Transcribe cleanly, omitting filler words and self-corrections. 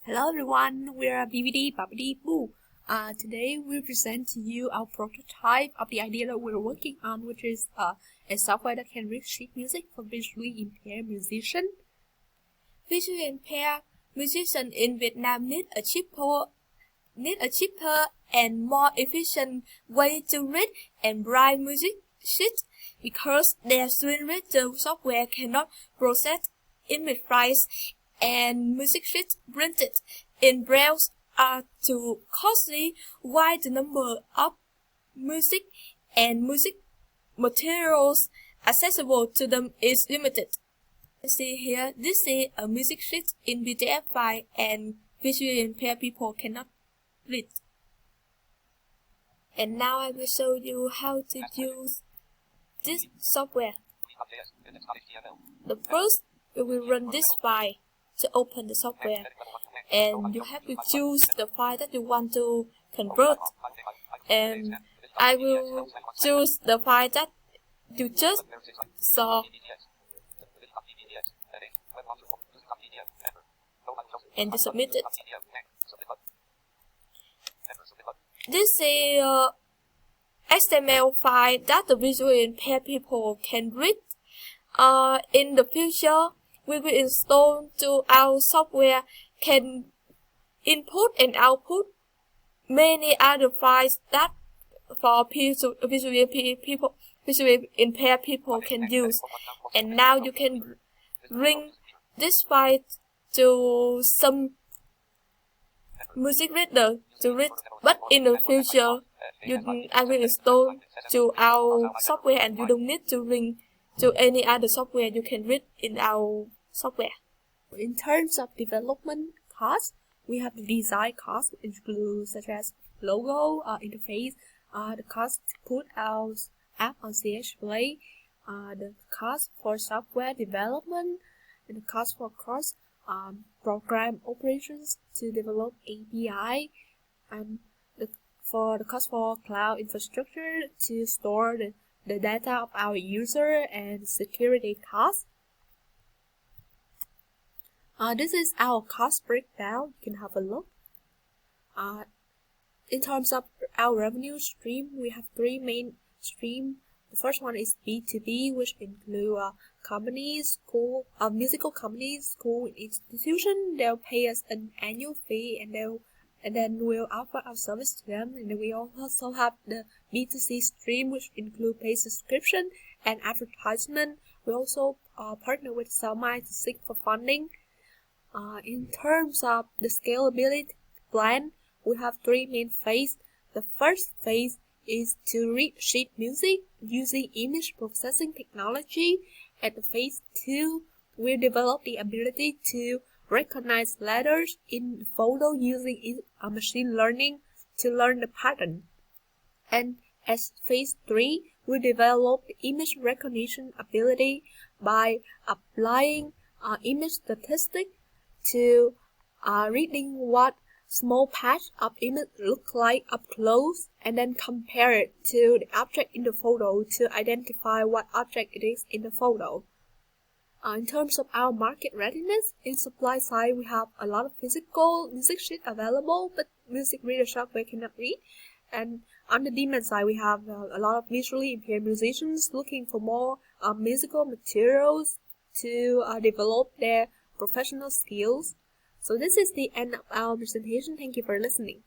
Hello everyone, we are Bibbidi-Bobbidi-Boo. Today we present to you our prototype of the idea that we're working on, which is a software that can read sheet music for visually impaired musicians. Visually impaired musicians in Vietnam need a cheaper and more efficient way to read and write music sheets because their screen reader software cannot process image files, and music sheets printed in braille are too costly, while the number of music and music materials accessible to them is limited. See here, this is a music sheet in PDF file, and visually impaired people cannot read. And now I will show you how to use this software. The first, we will run this file to open the software, and you have to choose the file that you want to convert. And I will choose the file that you just saw and you submit it. This is HTML file that the visually impaired people can read. In the future, we will install to our software can input and output many other files that for visually impaired people can use. And now you can bring this file to some music reader to read, but in the future I will install to our software, and you don't need to bring to any other software. You can read in our software. In terms of development costs, we have the design costs, include such as logo, interface, the cost to put our app on CH Play, the cost for software development, and the cost for cross program operations to develop API, and the cost for cloud infrastructure to store the data of our user, and security costs. This is our cost breakdown. You can have a look. In terms of our revenue stream, we have three main streams. The first one is B2B, which include companies, school, musical companies, school, and institution. They'll pay us an annual fee, and then we'll offer our service to them. And then we also have the B2C stream, which include paid subscription and advertisement. We also partner with Selma to seek for funding. In terms of the scalability plan, we have three main phases. The first phase is to read sheet music using image processing technology. At the phase 2, we develop the ability to recognize letters in the photo using machine learning to learn the pattern. And as phase 3, we develop the image recognition ability by applying image statistics to reading what small patch of image look like up close, and then compare it to the object in the photo to identify what object it is in the photo. In terms of our market readiness, in supply side we have a lot of physical music sheet available, but music reader software cannot read. And on the demand side, we have a lot of visually impaired musicians looking for more musical materials to develop their professional skills. So this is the end of our presentation. Thank you for listening.